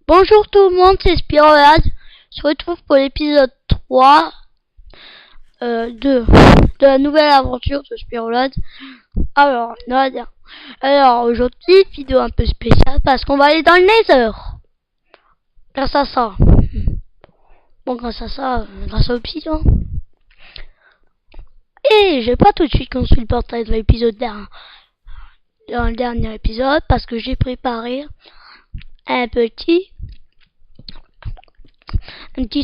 Bonjour tout le monde, c'est Spirolade. On se retrouve pour l'épisode 3 de la nouvelle aventure de Spirolade. Alors, aujourd'hui, vidéo un peu spéciale parce qu'on va aller dans le Nether. Grâce à ça. Bon, grâce à Obsidian. Et j'ai pas tout de suite construit le portail de l'épisode dans le dernier épisode parce que j'ai préparé un petit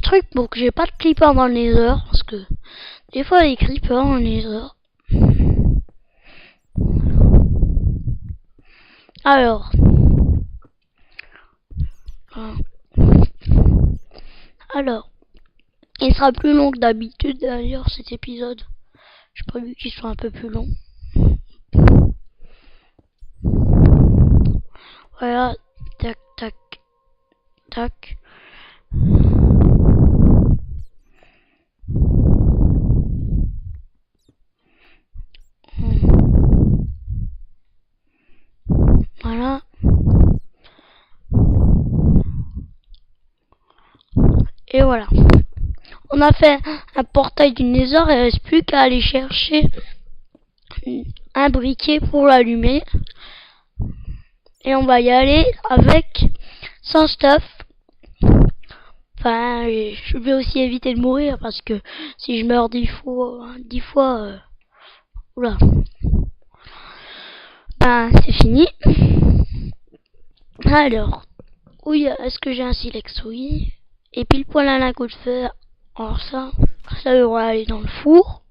truc pour que j'ai pas de creeper dans le Nether, parce que des fois les creepers dans le Nether. Alors, il sera plus long que d'habitude d'ailleurs cet épisode. J'ai prévu qu'il soit un peu plus long. Voilà, tac, tac, tac. Voilà. Et voilà. On a fait un portail du Nether, il ne reste plus qu'à aller chercher un briquet pour l'allumer. Et on va y aller avec sans stuff. Enfin, je vais aussi éviter de mourir parce que si je meurs 10 fois, oula. Ben, c'est fini. Alors, oui, est-ce que j'ai un silex? Oui. Et pile poil un coup de fer. Alors ça devrait aller dans le four.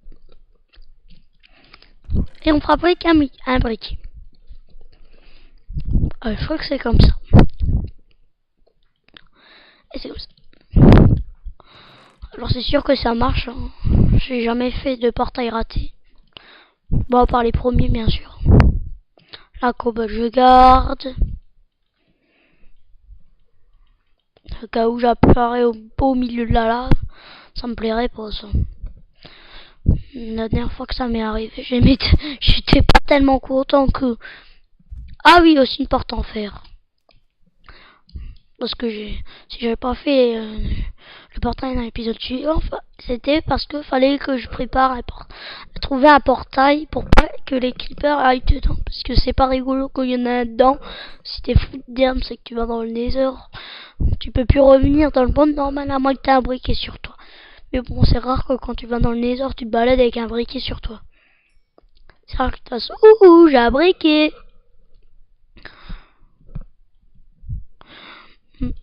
Et on fabrique un briquet. Je crois que c'est comme ça. Et c'est comme ça. Alors c'est sûr que ça marche. Hein. J'ai jamais fait de portail raté. Bon, à part les premiers, bien sûr. La cobble, je garde. Au cas où j'apparais au milieu de la lave, ça me plairait pas ça. La dernière fois que ça m'est arrivé, j'étais pas tellement content que... Ah oui, aussi une porte en fer. Parce que si j'avais pas fait le portail dans l'épisode suivant, c'était parce que fallait que je prépare trouver un portail pour pas que les creepers aillent dedans. Parce que c'est pas rigolo qu'il y en a dedans. Si t'es fou de derme, c'est que tu vas dans le Nether. Tu peux plus revenir dans le monde normal à moins que t'aies un briquet sur toi. Mais bon, c'est rare que quand tu vas dans le Nether, tu te balades avec un briquet sur toi. C'est rare que tu fasses « Ouh, j'ai un briquet !»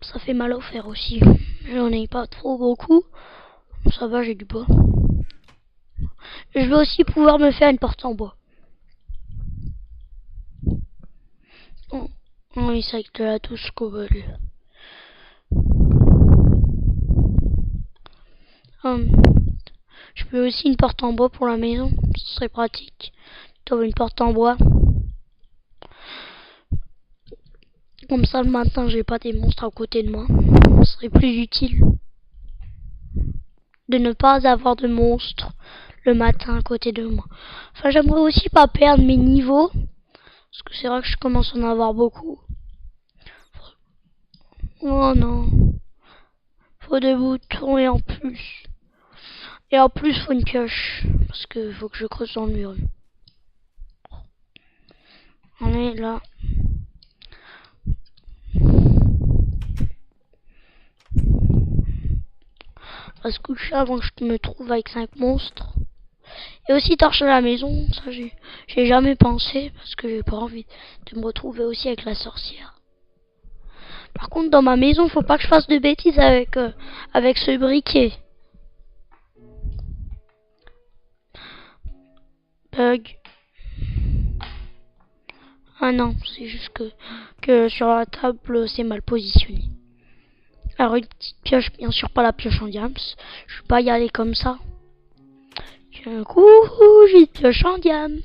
Ça fait mal au fer aussi. J'en ai pas trop beaucoup. Ça va, j'ai du bois. Je vais aussi pouvoir me faire une porte en bois. Oui, c'est avec de la douce cobble. Je peux aussi une porte en bois pour la maison. Ce serait pratique. D'avoir une porte en bois. Comme ça, le matin, j'ai pas des monstres à côté de moi. Ce serait plus utile de ne pas avoir de monstres le matin à côté de moi. Enfin, j'aimerais aussi pas perdre mes niveaux. Parce que c'est vrai que je commence à en avoir beaucoup. Oh non. Faut des boutons et en plus. Et en plus, faut une pioche. Parce que faut que je creuse dans le mur. On est là. On va se coucher avant que je me trouve avec 5 monstres. Et aussi torcher la maison. Ça, j'ai jamais pensé. Parce que j'ai pas envie de me retrouver aussi avec la sorcière. Par contre, dans ma maison, faut pas que je fasse de bêtises avec ce briquet. Bug. Ah non, c'est juste que sur la table, c'est mal positionné. Alors une petite pioche, bien sûr pas la pioche en diams. Je vais pas y aller comme ça. Un coup, j'ai une pioche en diams.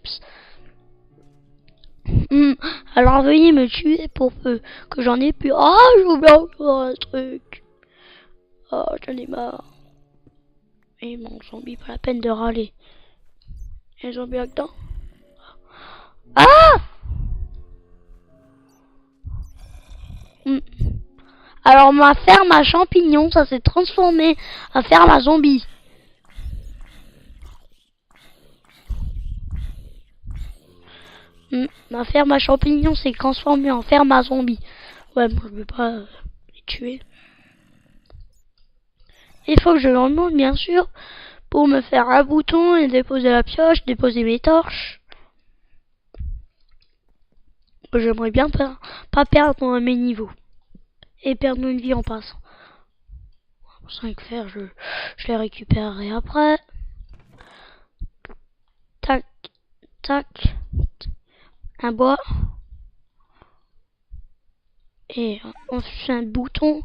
Alors veuillez me tuer pour peu que j'en ai plus. Ah, j'ai oublié encore un truc. Oh, j'en ai marre. Et mon zombie, pas la peine de râler. Il y a un zombie là-dedans. Ah! Alors ma ferme à champignons, ça s'est transformé en ferme à zombies. Ma ferme à champignons s'est transformée en ferme à zombies. Ouais, moi je vais pas les tuer. Il faut que je leur demande, bien sûr, pour me faire un bouton et déposer la pioche, déposer mes torches. J'aimerais bien pas perdre mes niveaux. Et perdre une vie en passant. 5 fers, je les récupérerai après. Tac, tac. Un bois. Et on fait un bouton.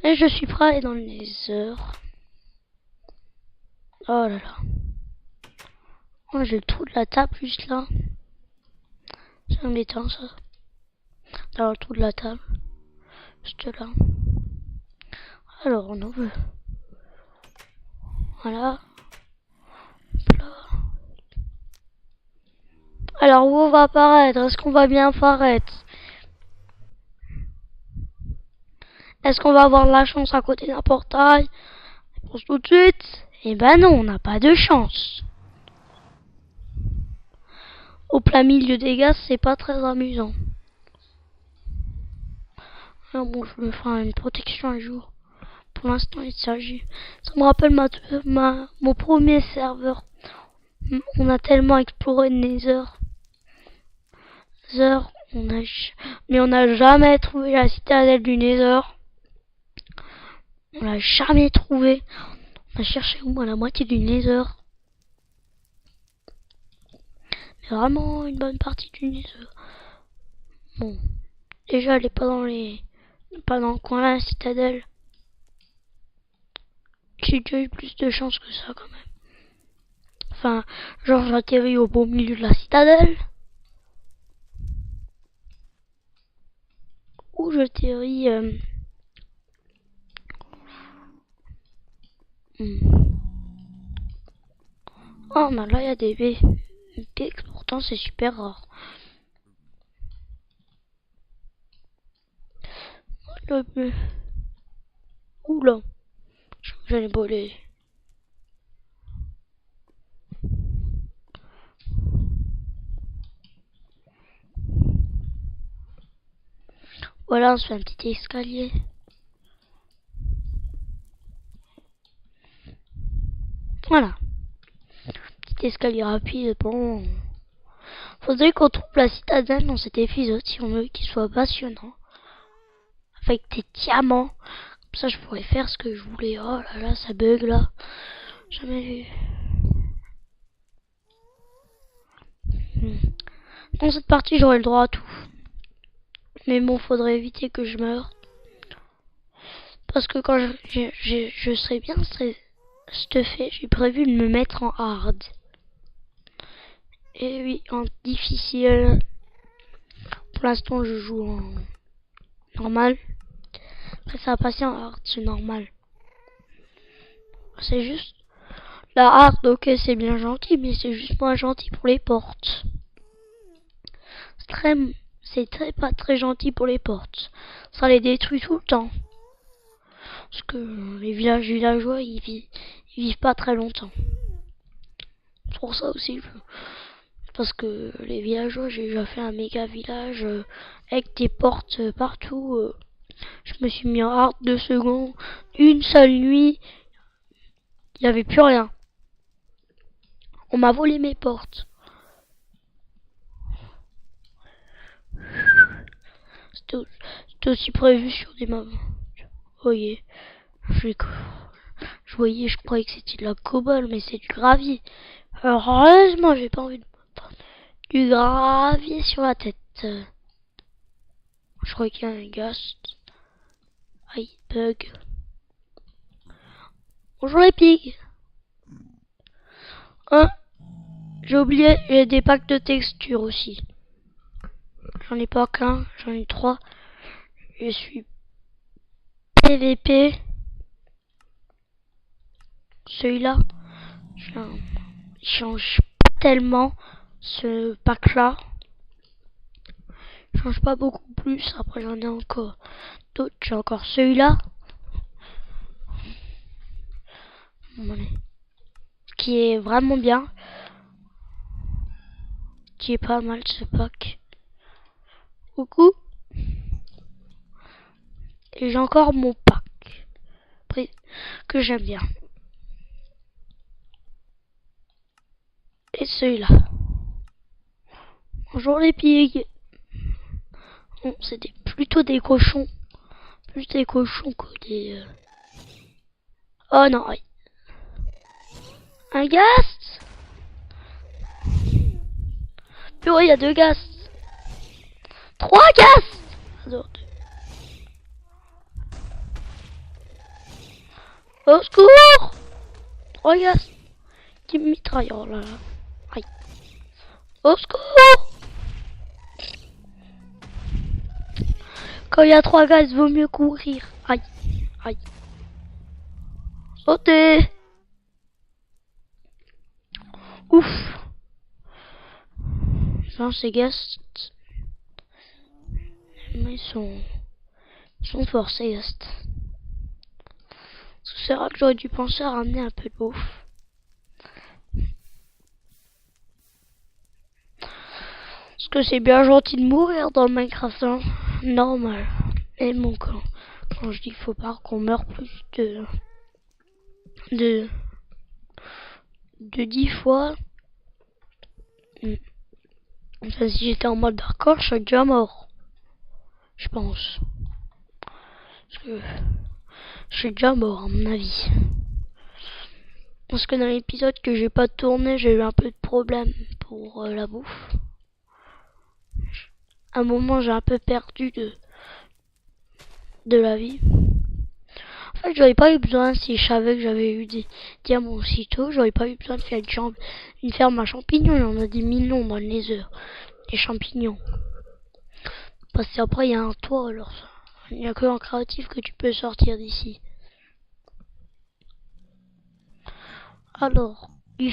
Et je suis prêt à aller dans les heures. Oh là là. Oh, j'ai le trou de la table juste là. C'est embêtant ça. Dans le trou de la table. Juste là. Alors on en veut. Voilà. Là. Alors où on va apparaître? Est-ce qu'on va bien apparaître? Est-ce qu'on va avoir de la chance à côté d'un portail? Réponse tout de suite. Eh ben non, on n'a pas de chance. Au plein milieu des gaz, c'est pas très amusant. Ah bon, je me ferai une protection un jour. Pour l'instant, il s'agit. Ça me rappelle mon premier serveur. On a tellement exploré de Nether. Mais on n'a jamais trouvé la citadelle du Nether. On l'a jamais trouvé. On a cherché au moins la moitié du Nether. Mais vraiment une bonne partie du Nether. Bon. Déjà, elle est pas dans le coin là, la citadelle. J'ai déjà eu plus de chance que ça quand même. Enfin, genre j'atterris au beau milieu de la citadelle. Ou j'atterris... Oh, mais là il y a des pics, pourtant c'est super rare. Oula, j'allais voler. Voilà, on se fait un petit escalier. Voilà. Petit escalier rapide. Bon. Faudrait qu'on trouve la citadelle dans cet épisode si on veut qu'il soit passionnant. Avec des diamants. Comme ça, je pourrais faire ce que je voulais. Oh là là, ça bug là. Jamais vu. Dans cette partie, j'aurai le droit à tout. Mais bon, faudrait éviter que je meure. Parce que quand je serai bien stuffé, j'ai prévu de me mettre en hard. Et oui, en difficile. Pour l'instant, je joue en normal. Après, ça va passer en hard, c'est normal. C'est juste... La hard, ok, c'est bien gentil, mais c'est juste moins gentil pour les portes. C'est pas très gentil pour les portes. Ça les détruit tout le temps. Parce que les villageois, ils vivent pas très longtemps. C'est pour ça aussi, parce que les villageois, j'ai déjà fait un méga village avec des portes partout. Je me suis mis en hard 2 secondes. Une seule nuit, il n'y avait plus rien. On m'a volé mes portes. C'était aussi prévu sur des maps. Vous voyez, je croyais que c'était de la cobble, mais c'est du gravier. Alors, heureusement, j'ai pas envie de prendre du gravier sur la tête. Je crois qu'il y a un ghost. Aïe, bug. Bonjour les pigs. Hein? J'ai oublié, j'ai des packs de textures aussi. J'en ai pas qu'un, j'en ai 3. Je suis PVP. Celui-là, il change pas tellement ce pack-là. change pas beaucoup plus. Après j'en ai encore d'autres. J'ai encore celui-là. Qui est vraiment bien. Qui est pas mal ce pack. Coucou. Et j'ai encore mon pack. Que j'aime bien. Et celui-là. Bonjour les pigs. Bon, c'était plutôt des cochons. Plus des cochons que des... Oh non, oui. Un ghast. Purée, il y a 2 ghasts. 3 ghasts. Au secours. 3 ghasts. Qui me mitraille, oh là là. Aïe. Au secours. Quand il y a 3 ghasts, vaut mieux courir. Aïe. Aïe. Sautez. Ouf. Enfin, ces ghasts... Mais ils sont forts, ces ghasts. C'est vrai que j'aurais dû penser à ramener un peu de bouffe. Parce que c'est bien gentil de mourir dans Minecraft, hein. Normal. Et bon, quand je dis faut pas qu'on meure plus de 10 fois. Enfin, si j'étais en mode hardcore, je serais déjà mort. Je pense. Parce que je suis déjà mort, à mon avis. Parce que dans l'épisode que j'ai pas tourné, j'ai eu un peu de problème pour la bouffe. À un moment, j'ai un peu perdu de la vie. En fait, j'aurais pas eu besoin, si je savais que j'avais eu des diamants aussitôt, j'aurais pas eu besoin de faire une ferme à champignons. Il y en a des millions dans le Nether. Des champignons. Parce qu'après, il y a un toit, alors il n'y a que en créatif que tu peux sortir d'ici. Alors, il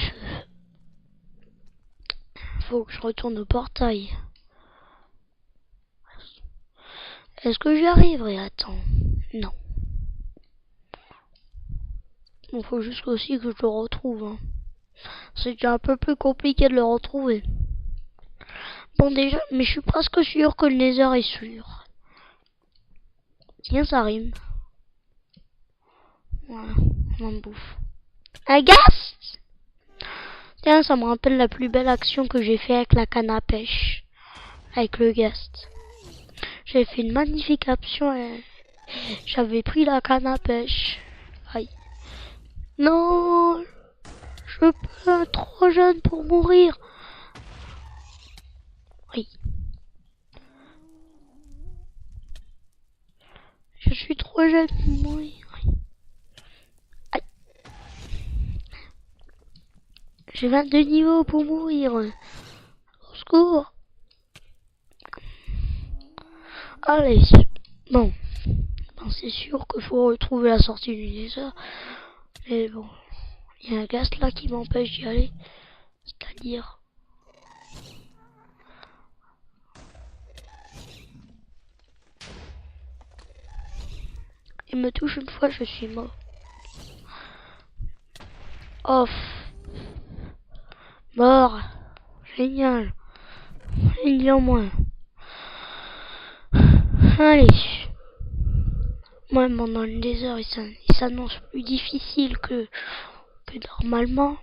faut que je retourne au portail. Est-ce que j'y arriverai? Attends. Non. Il faut juste aussi que je le retrouve. Hein. C'est déjà un peu plus compliqué de le retrouver. Bon déjà, mais je suis presque sûr que le Nether est sûr. Tiens, ça rime. Voilà, on en bouffe. Un ghast. Tiens, ça me rappelle la plus belle action que j'ai fait avec la canne à pêche. Avec le ghast. J'ai fait une magnifique action et j'avais pris la canne à pêche. Aïe. Non, je peux être trop jeune pour mourir. Oui. Je suis trop jeune pour mourir. Oui. Aïe. J'ai 22 niveaux pour mourir. Au secours. Allez. Bon. C'est sûr qu'il faut retrouver la sortie du Nether. Mais bon. Il y a un ghast là qui m'empêche d'y aller. C'est-à-dire... Il me touche une fois, je suis mort. Off. Mort. Génial. Génial moins. Allez. Moi, dans le désert, il s'annonce plus difficile que normalement.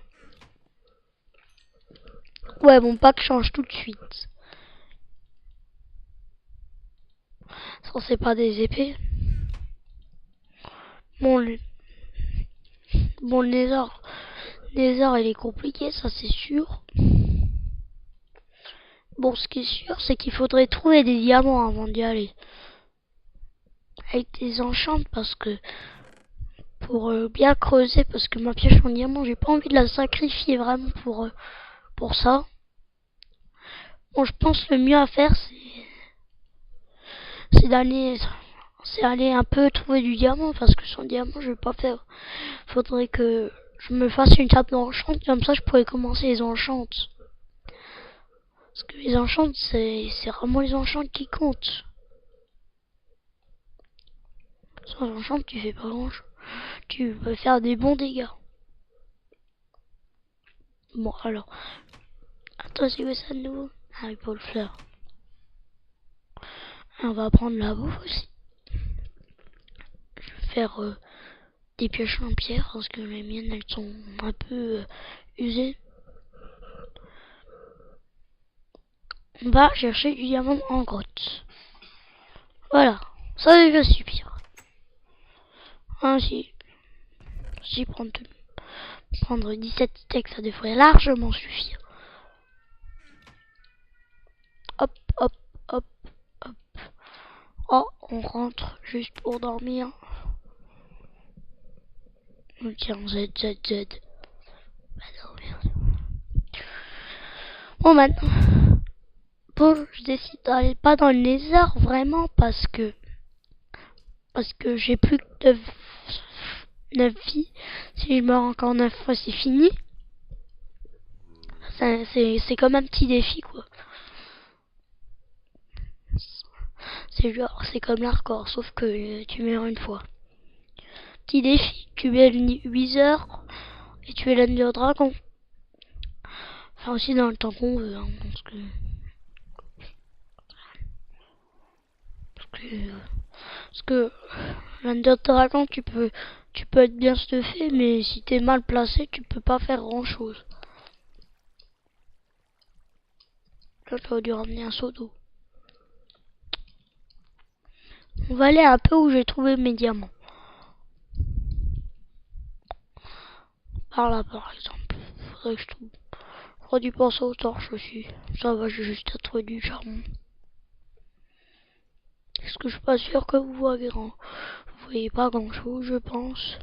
Ouais, mon pack change tout de suite. Ça, c'est pas des épées. Bon, le désert, il est compliqué, ça c'est sûr. Bon, ce qui est sûr, c'est qu'il faudrait trouver des diamants avant d'y aller. Avec des enchantes, parce que... Pour bien creuser, parce que ma pioche en diamant, j'ai pas envie de la sacrifier vraiment pour ça. Bon, je pense le mieux à faire, c'est aller un peu trouver du diamant, parce que sans diamant, je vais pas faire. Faudrait que je me fasse une table d'enchant, comme ça je pourrais commencer les enchantes. Parce que les enchants, c'est vraiment les enchants qui comptent. Sans enchant, tu fais pas grand chose. Tu peux faire des bons dégâts. Bon, alors. Attends, c'est quoi ça de nouveau? Ah, il faut le fleur. On va prendre la bouffe aussi. Je vais faire des pioches en pierre parce que les miennes, elles sont un peu usées. On va chercher du diamant en grotte. Voilà, ça déjà suffire. Ainsi, si prendre 17 steaks, ça devrait largement suffire. Hop, hop, hop, hop. Oh, on rentre juste pour dormir. Tiens, Z. Va dormir. Bon, maintenant. Bon, je décide d'aller pas dans le lézard vraiment parce que j'ai plus que 9 vies. Si je meurs encore 9 fois, c'est fini. C'est comme un petit défi, quoi. C'est comme l'hardcore, sauf que tu meurs une fois. Petit défi, tu es le 8 heures et tu es l'Ender Dragon. Enfin, aussi dans le temps qu'on veut, hein, parce que l'Ender Dragon, tu peux être bien stuffé, mais si t'es mal placé, tu peux pas faire grand chose. Là, tu aurais dû ramener un seau d'eau. On va aller un peu où j'ai trouvé mes diamants. Par là, par exemple. Faudrait que je trouve. J'aurais dû penser aux torches aussi. Ça va, j'ai juste à trouver du charbon. Est-ce que je suis pas sûr que vous voyez vous voyez pas grand chose, je pense.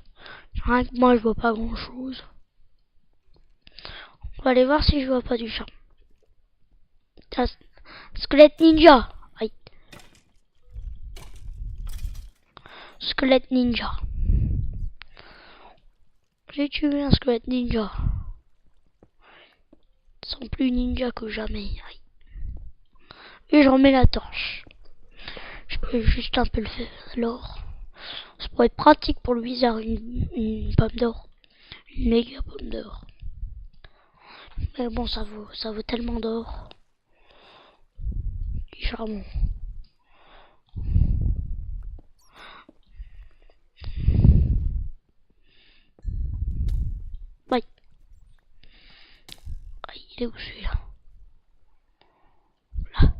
Rien que moi, je vois pas grand chose. On va aller voir si je vois pas du charbon. Squelette ninja. Aïe. Squelette ninja. J'ai tué un squelette ninja. Ils sont plus ninja que jamais. Aïe. Et je remets la torche. Je peux juste un peu le faire. Alors, ça pourrait être pratique pour le wizard, une pomme d'or. Une méga pomme d'or. Mais bon, ça vaut tellement d'or. Du charbon. Ouais. Ah, il est où celui-là? Là.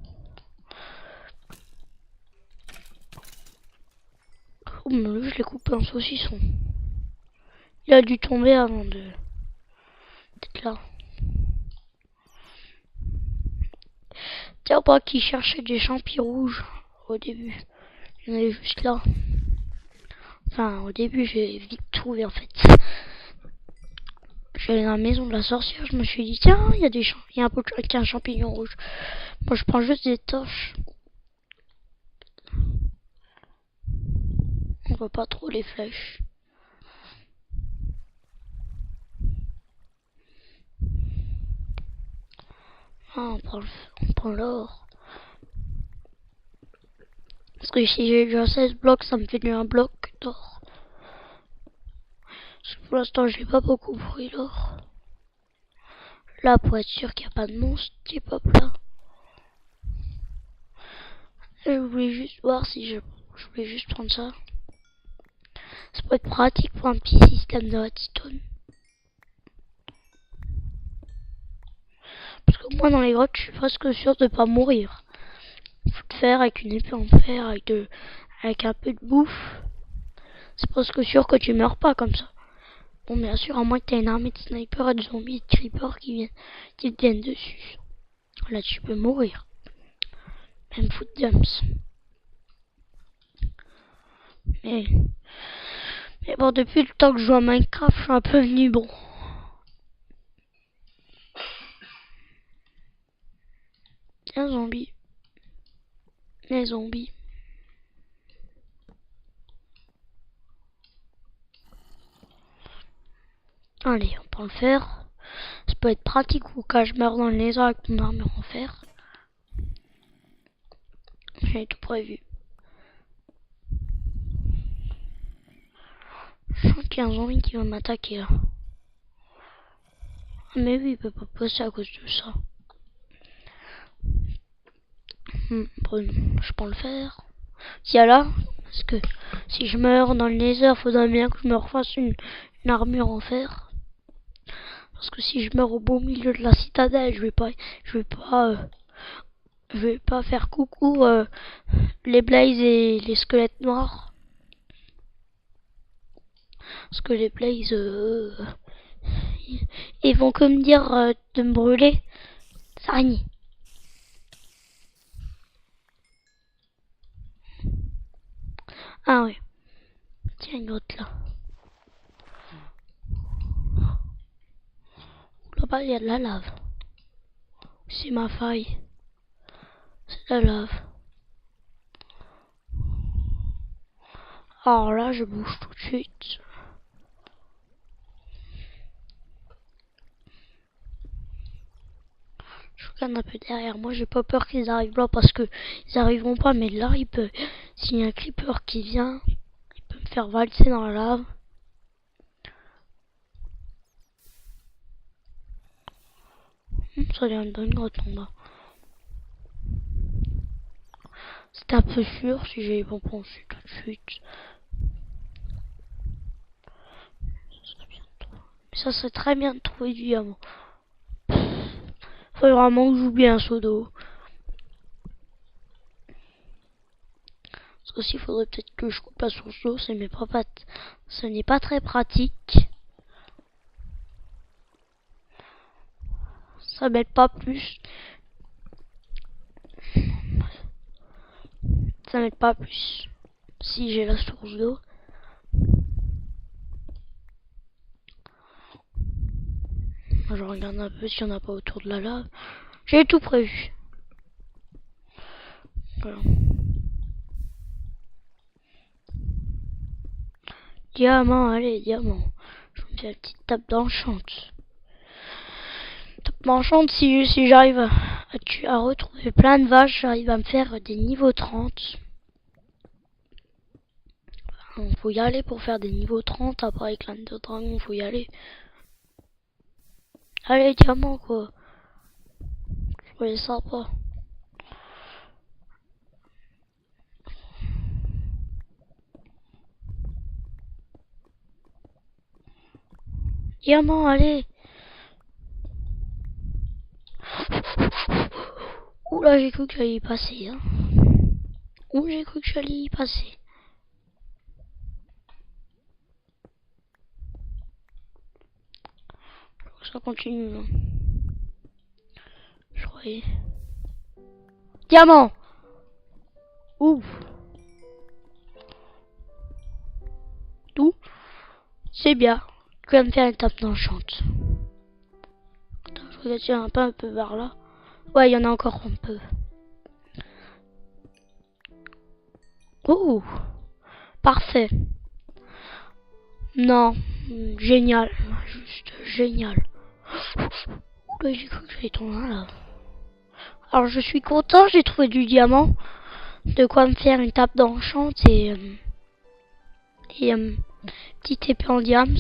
Oh, mais lui, je l'ai coupé en saucisson. Il a dû tomber avant d'être là. Tiens, pas qui cherchait des champignons rouges au début. Il y en avait juste là. Enfin, au début, j'ai vite trouvé en fait. Je suis allé dans la maison de la sorcière, je me suis dit, tiens, il y a il y a un champignon rouge. Moi, je prends juste des torches. On voit pas trop les flèches. Ah, on prend l'or. Parce que si j'ai déjà 16 blocs, ça me fait un bloc d'or. Parce que pour l'instant, j'ai pas beaucoup pris l'or. Là, pour être sûr qu'il n'y a pas de monstre qui pop là. Je voulais juste voir si je voulais juste prendre ça. Ça peut être pratique pour un petit système de redstone. Parce que moi, dans les grottes, je suis presque sûr de pas mourir. Faut le faire avec une épée en fer, avec un peu de bouffe. C'est presque sûr que tu meurs pas comme ça. Bon, bien sûr, à moins que tu aies une armée de snipers et de zombies et de creepers qui te viennent dessus. Là, tu peux mourir. Même foot jumps. Mais bon, depuis le temps que je joue à Minecraft, je suis un peu venu bon. Un zombie. Les zombies. Allez, on peut le faire. Ça peut être pratique ou quand je meurs dans le lézard avec mon armure en fer. J'ai tout prévu. Je sens qu'il y a un zombie qui va m'attaquer là. Mais oui, il peut pas passer à cause de ça. Bon, je peux le faire. Si là, parce que si je meurs dans le Nether, faudrait bien que je me refasse une armure en fer. Parce que si je meurs au beau milieu de la citadelle, je vais pas faire coucou les Blaze et les squelettes noirs. Parce que les Blaze, ils vont que me dire de me brûler. Ça araignée. Ah ouais. Tiens, une autre là. Là-bas, il y a de la lave. C'est ma faille. C'est de la lave. Alors là, je bouge tout de suite. Je regarde un peu derrière moi. J'ai pas peur qu'ils arrivent là parce que ils arriveront pas. Mais là, il peut. S'il y a un creeper qui vient, il peut me faire valser dans la lave. Ça a l'air une bonne grotte en bas. C'était un peu sûr si j'avais pas pensé tout de suite. Mais ça serait très bien de trouver du diamant. Faut vraiment que je joue bien ce dos. Aussi, il faudrait peut-être que je coupe la source d'eau, ce n'est pas très pratique. Ça m'aide pas plus. Ça m'aide pas plus si j'ai la source d'eau. Je regarde un peu s'il n'y en a pas autour de la lave. J'ai tout prévu. Voilà. Diamant, allez, diamant. Je me fais une petite tape d'enchante. Tape d'enchante si j'arrive à retrouver plein de vaches, j'arrive à me faire des niveaux 30. Il faut y aller pour faire des niveaux 30. Après avec l'Ender Dragon, faut y aller. Allez, diamant quoi. Je voulais ça pas. Diamant, allez. Oula, j'ai cru que j'allais y passer. Hein. Ouh, j'ai cru que j'allais y passer. Ça continue. Hein. Je croyais. Diamant. Ouh. Tout. C'est bien. Je vais me faire une tape d'enchante. Je regarde s'il y en a pas un peu vers là. Ouais, il y en a encore un peu. Ouh. Parfait. Non. Génial. Juste génial. Oula, j'ai cru que j'allais tomber là. Alors, je suis content, j'ai trouvé du diamant. De quoi me faire une tape d'enchante et petite épée en diams.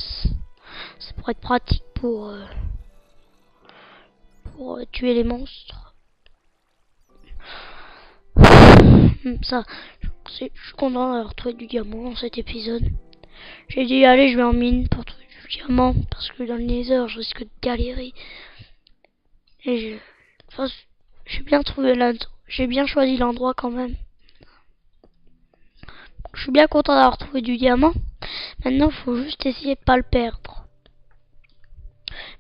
Ça pourrait être pratique pour tuer les monstres. Ça, je suis content d'avoir trouvé du diamant dans cet épisode. J'ai dit allez, je vais en mine pour trouver du diamant parce que dans le Nether, je risque de galérer. Et j'ai bien trouvé j'ai bien choisi l'endroit quand même. Je suis bien content d'avoir trouvé du diamant. Maintenant, il faut juste essayer de pas le perdre.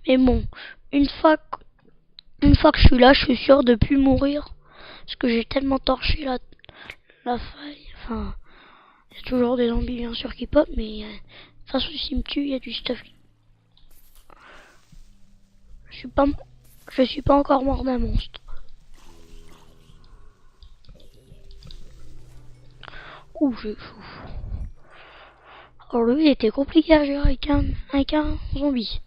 Mais bon, une fois que je suis là, je suis sûr de plus mourir. Parce que j'ai tellement torché la faille. Enfin, il y a toujours des zombies bien sûr qui pop, mais face au s'ils me tuent, il y a du stuff. Je suis pas encore mort d'un monstre. Ouh, j'ai chaud. Alors lui, il était compliqué à gérer avec un zombie.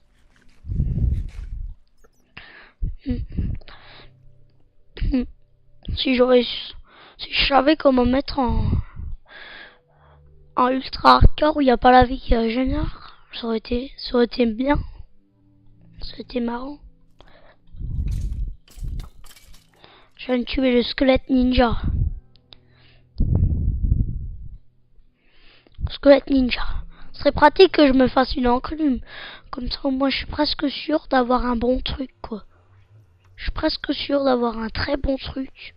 Si j'aurais Si je savais comment mettre en ultra hardcore où il n'y a pas la vie qui régénère, ça aurait été bien. Ça aurait été marrant. Je viens de tuer le squelette ninja. Squelette ninja. Ce serait pratique que je me fasse une enclume. Comme ça, au moins, je suis presque sûr d'avoir un bon truc, quoi. Je suis presque sûr d'avoir un très bon truc.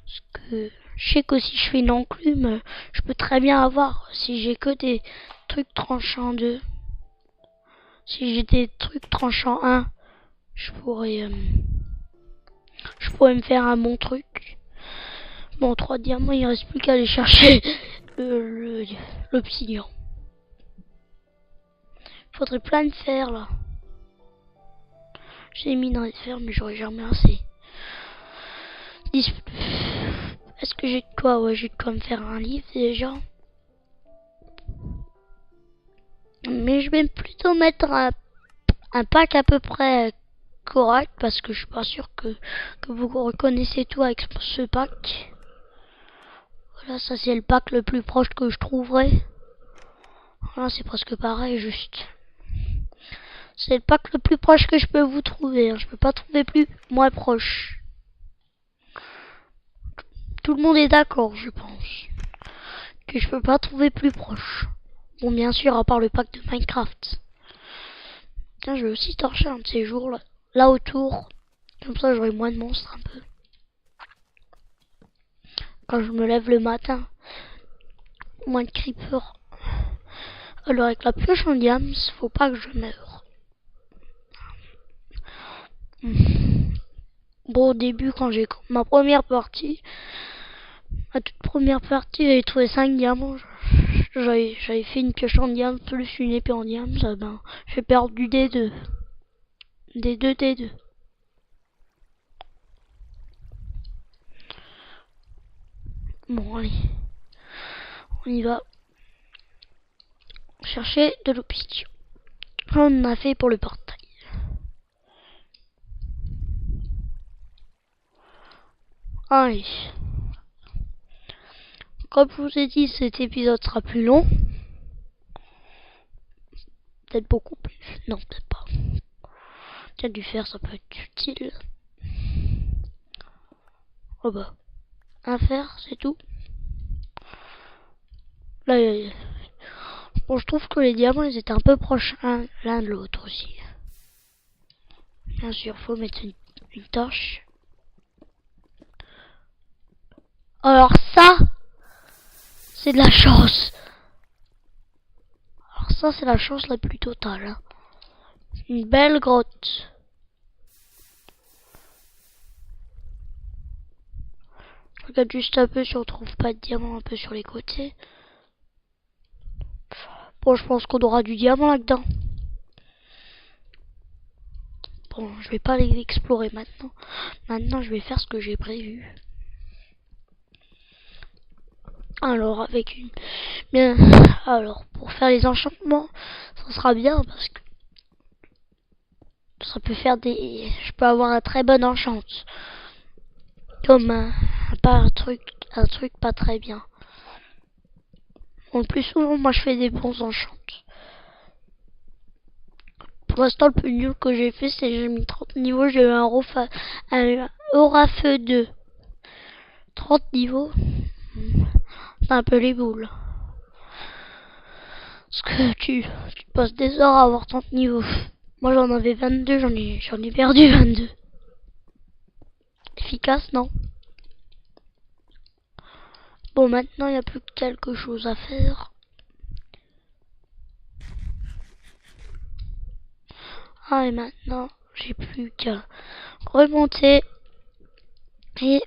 Parce que je sais que si je fais une enclume, je peux très bien avoir. Si j'ai que des trucs tranchants 2. Si j'ai des trucs tranchants 1, je pourrais me faire un bon truc. Bon, 3 diamants, il ne reste plus qu'à aller chercher l'obsidian. Il faudrait plein de fer là. J'ai mis dans les fer, mais j'aurais jamais assez. Est-ce que j'ai de quoi? Ouais, j'ai de quoi me faire un livre déjà. Mais je vais plutôt mettre un pack à peu près correct parce que je suis pas sûr que vous reconnaissez tout avec ce pack. Voilà, ça c'est le pack le plus proche que je trouverai. Voilà, c'est presque pareil, juste. C'est le pack le plus proche que je peux vous trouver. Hein. Je peux pas trouver plus moins proche. Tout le monde est d'accord, je pense. Que je peux pas trouver plus proche. Bon, bien sûr, à part le pack de Minecraft. Tiens, je vais aussi torcher un de ces jours là autour. Comme ça, j'aurai moins de monstres un peu. Quand je me lève le matin. Moins de creepers. Alors, avec la pioche en diams, faut pas que je meure. Bon, au début, quand j'ai ma première partie, ma toute première partie, j'avais trouvé 5 diamants. J'avais fait une pioche en diams plus une épée en diams. Ben, j'ai perdu des 2. Des 2. Bon, allez. On y va. Chercher de l'obsidian. On en a fait pour le portail. Allez. Comme je vous ai dit, cet épisode sera plus long. Peut-être beaucoup plus. Non, peut-être pas. Tiens, du fer, ça peut être utile. Oh bah. Un fer, c'est tout. Là, bon, je trouve que les diamants, ils étaient un peu proches l'un de l'autre aussi. Bien sûr, faut mettre une torche. Alors ça, c'est de la chance. Alors ça, c'est la chance la plus totale. Hein. Une belle grotte. Je regarde juste un peu si on trouve pas de diamant un peu sur les côtés. Bon, je pense qu'on aura du diamant là-dedans. Bon, je vais pas aller explorer maintenant. Maintenant, je vais faire ce que j'ai prévu. Alors, avec une... Bien... Alors, pour faire les enchantements, ça sera bien parce que... Ça peut faire des... Je peux avoir un très bon enchant. Comme un truc pas très bien. Bon, le plus souvent, moi, je fais des bons enchants. Pour l'instant, le plus nul que j'ai fait, c'est que j'ai mis 30 niveaux. J'ai eu un aura feu 2. 30 niveaux. C'est un peu les boules. Parce que tu passes des heures à avoir 30 niveaux. Moi, j'en avais 22. J'en ai perdu 22. Efficace, non? Bon, maintenant, il n'y a plus que quelque chose à faire. Ah, et maintenant, j'ai plus qu'à remonter et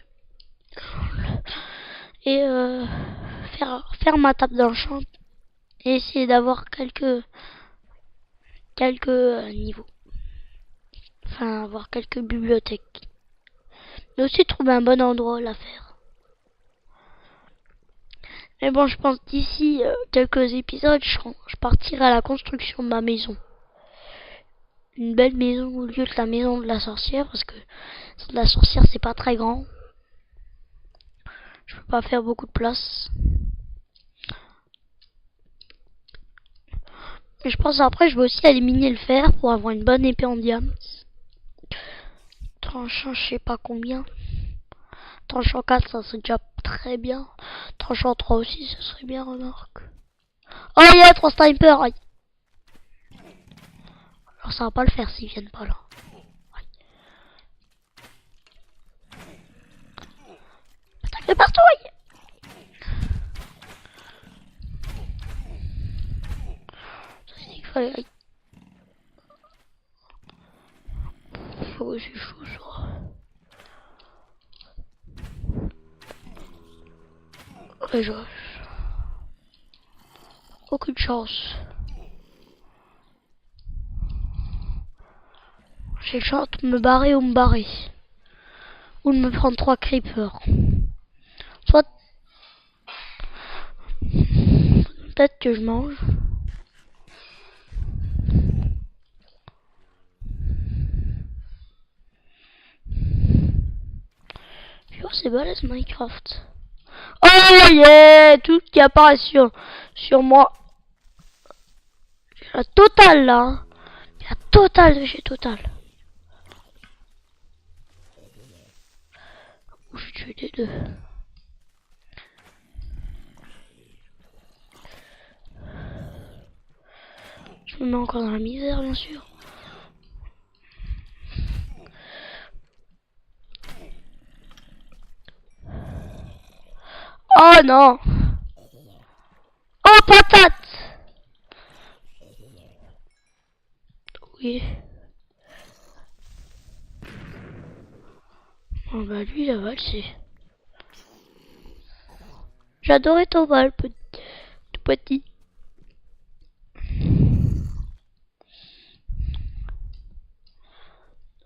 faire ma table d'enchant et essayer d'avoir quelques niveaux. Enfin, avoir quelques bibliothèques. Mais aussi trouver un bon endroit à la faire. Mais bon, je pense d'ici quelques épisodes, je partirai à la construction de ma maison. Une belle maison au lieu de la maison de la sorcière, parce que la sorcière, c'est pas très grand. Je peux pas faire beaucoup de place. Et je pense après je vais aussi éliminer le fer pour avoir une bonne épée en diamant. Tranchant je sais pas combien. Tranchant 4 ça serait déjà très bien. Tranchant 3 aussi ça serait bien, remarque. Oh il y a 3 snipers. Aïe. Alors ça va pas le faire s'ils viennent pas là. Attaque partout. Aïe. Ça c'est qu'il fallait. Aïe. Oh c'est chaud ça. Ouais, aucune chance. J'ai le choix de me barrer ou me barrer. Ou de me prendre 3 creepers. Soit peut-être que je mange. Oh, c'est balèze Minecraft. Oh yeah, tout qui apparaît sur moi. J'ai la totale là. Hein. La totale de chez Total. Oh, j'ai tué les deux. Je me mets encore dans la misère bien sûr. Oh non. Oh patate. Oui. Oh bah lui il a valsé. J'adorais ton bal, tout petit.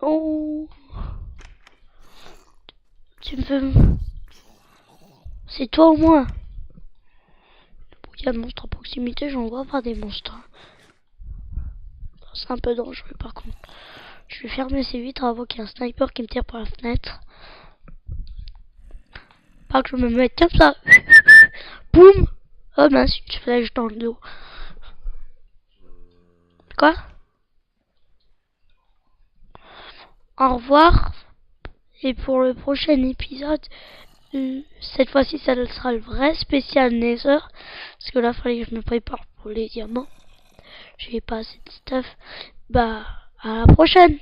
Oh. Tu me fais... C'est toi au moins. Il y a un monstre à proximité, j'en vois pas des monstres. C'est un peu dangereux par contre. Je vais fermer ces vitres avant qu'il y ait un sniper qui me tire par la fenêtre. Pas que je me mette comme ça. Boum. Oh mince, une flèche dans le dos. Quoi? Au revoir. Et pour le prochain épisode, cette fois-ci, ça sera le vrai spécial Nether. Parce que là, il fallait que je me prépare pour les diamants. J'ai pas assez de stuff. Bah, à la prochaine.